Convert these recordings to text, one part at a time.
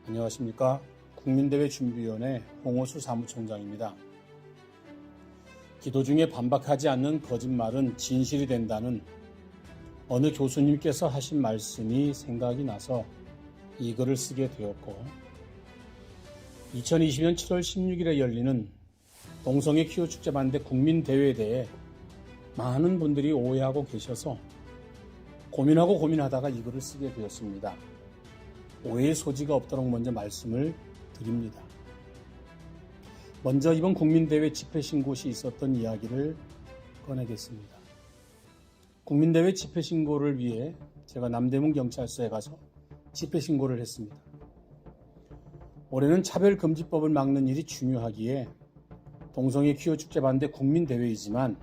안녕하십니까. 국민대회 준비위원회 홍호수 사무총장입니다. 기도 중에 반박하지 않는 거짓말은 진실이 된다는 어느 교수님께서 하신 말씀이 생각이 나서 이 글을 쓰게 되었고, 2020년 7월 16일에 열리는 동성애 퀴어 축제 반대 국민대회에 대해 많은 분들이 오해하고 계셔서 고민하다가 이 글을 쓰게 되었습니다. 오해의 소지가 없도록 먼저 말씀을 드립니다. 먼저 이번 국민대회 집회신고시 있었던 이야기를 꺼내겠습니다. 국민대회 집회신고를 위해 제가 남대문 경찰서에 가서 집회신고를 했습니다. 올해는 차별금지법을 막는 일이 중요하기에 동성애 퀴어 축제 반대 국민대회이지만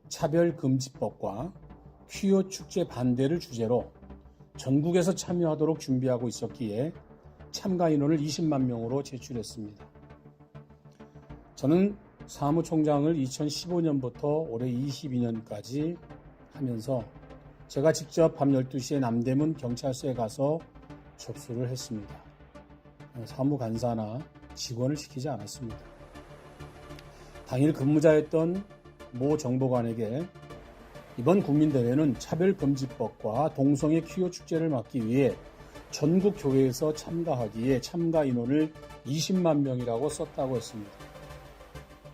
차별금지법과 퀴어 축제 반대를 주제로 전국에서 참여하도록 준비하고 있었기에 참가 인원을 20만 명으로 제출했습니다. 저는 사무총장을 2015년부터 올해 22년까지 하면서 제가 직접 밤 12시에 남대문 경찰서에 가서 접수를 했습니다. 사무간사나 직원을 시키지 않았습니다. 당일 근무자였던 모 정보관에게 이번 국민대회는 차별금지법과 동성애 퀴어 축제를 막기 위해 전국 교회에서 참가하기에 참가 인원을 20만 명이라고 썼다고 했습니다.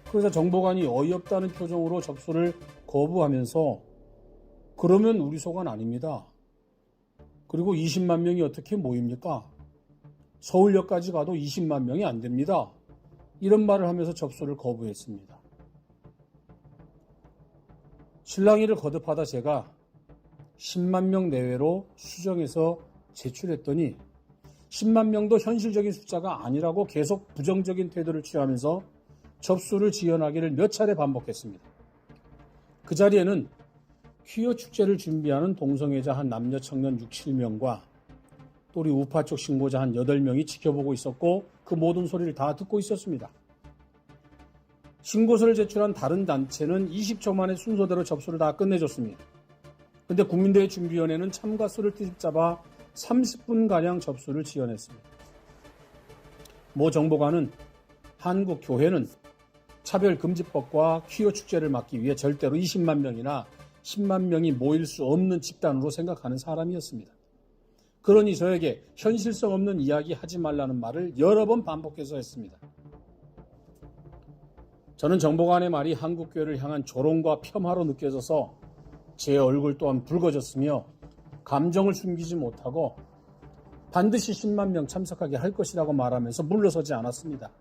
그래서 정보관이 어이없다는 표정으로 접수를 거부하면서 그러면 우리 소관 아닙니다. 그리고 20만 명이 어떻게 모입니까? 서울역까지 가도 20만 명이 안 됩니다. 이런 말을 하면서 접수를 거부했습니다. 실랑이를 거듭하다 제가 10만 명 내외로 수정해서 제출했더니 10만 명도 현실적인 숫자가 아니라고 계속 부정적인 태도를 취하면서 접수를 지연하기를 몇 차례 반복했습니다. 그 자리에는 퀴어 축제를 준비하는 동성애자 한 남녀 청년 6, 7명과 또 우리 우파 쪽 신고자 한 8명이 지켜보고 있었고 그 모든 소리를 다 듣고 있었습니다. 신고서를 제출한 다른 단체는 20초 만에 순서대로 접수를 다 끝내줬습니다. 그런데 국민대회 준비위원회는 참가 수를 트집잡아 30분가량 접수를 지연했습니다. 모 정보관은 한국 교회는 차별금지법과 퀴어 축제를 막기 위해 절대로 20만 명이나 10만 명이 모일 수 없는 집단으로 생각하는 사람이었습니다. 그러니 저에게 현실성 없는 이야기 하지 말라는 말을 여러 번 반복해서 했습니다. 저는 정보관의 말이 한국교회를 향한 조롱과 폄하로 느껴져서 제 얼굴 또한 붉어졌으며 감정을 숨기지 못하고 반드시 10만 명 참석하게 할 것이라고 말하면서 물러서지 않았습니다.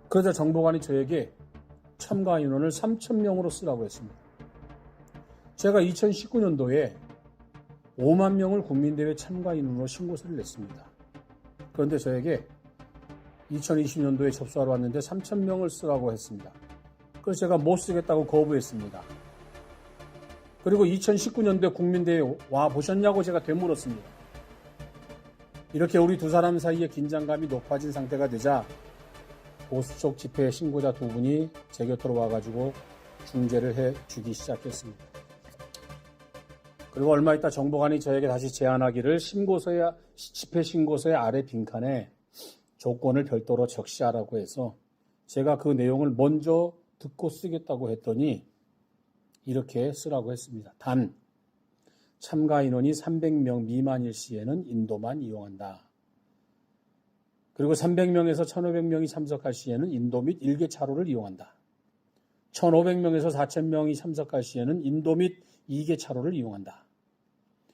그러자 정보관이 저에게 참가 인원을 3,000명으로 쓰라고 했습니다. 제가 2019년도에 5만 명을 국민대회 참가 인원으로 신고서를 냈습니다. 그런데 저에게 2020년도에 접수하러 왔는데 3,000명을 쓰라고 했습니다. 그래서 제가 못 쓰겠다고 거부했습니다. 그리고 2019년도에 국민대회 와 보셨냐고 제가 되물었습니다. 이렇게 우리 두 사람 사이에 긴장감이 높아진 상태가 되자 보수 쪽 집회 신고자 두 분이 제 곁으로 와가지고 중재를 해주기 시작했습니다. 그리고 얼마 있다 정보관이 저에게 다시 제안하기를 집회 신고서의 아래 빈칸에 조건을 별도로 적시하라고 해서 제가 그 내용을 먼저 듣고 쓰겠다고 했더니 이렇게 쓰라고 했습니다. 단, 참가 인원이 300명 미만일 시에는 인도만 이용한다. 그리고 300명에서 1,500명이 참석할 시에는 인도 및 일개 차로를 이용한다. 1,500명에서 4,000명이 참석할 시에는 인도 및 2개 차로를 이용한다.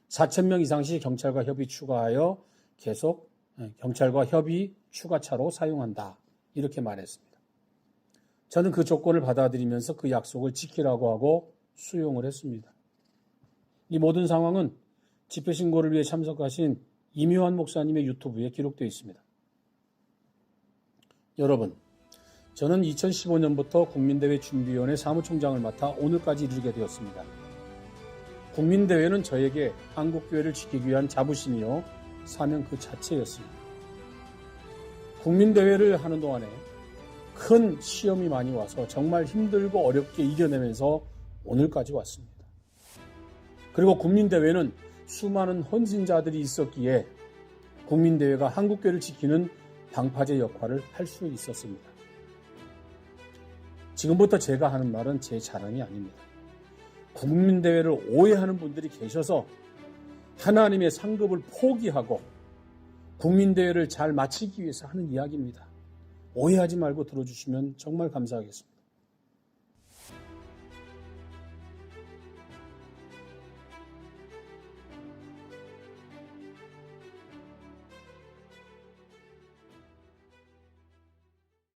4,000명 이상 시 경찰과 협의 추가하여 계속 경찰과 협의 추가차로 사용한다. 이렇게 말했습니다. 저는 그 조건을 받아들이면서 그 약속을 지키라고 하고 수용을 했습니다. 이 모든 상황은 집회 신고를 위해 참석하신 임요한 목사님의 유튜브에 기록되어 있습니다. 여러분, 저는 2015년부터 국민대회 준비위원회 사무총장을 맡아 오늘까지 이르게 되었습니다. 국민대회는 저에게 한국교회를 지키기 위한 자부심이요 사명 그 자체였습니다. 국민대회를 하는 동안에 큰 시험이 많이 와서 정말 힘들고 어렵게 이겨내면서 오늘까지 왔습니다. 그리고 국민대회는 수많은 헌신자들이 있었기에 국민대회가 한국교회를 지키는 방파제 역할을 할 수 있었습니다. 지금부터 제가 하는 말은 제 자랑이 아닙니다. 국민대회를 오해하는 분들이 계셔서 하나님의 상급을 포기하고 국민대회를 잘 마치기 위해서 하는 이야기입니다. 오해하지 말고 들어주시면 정말 감사하겠습니다.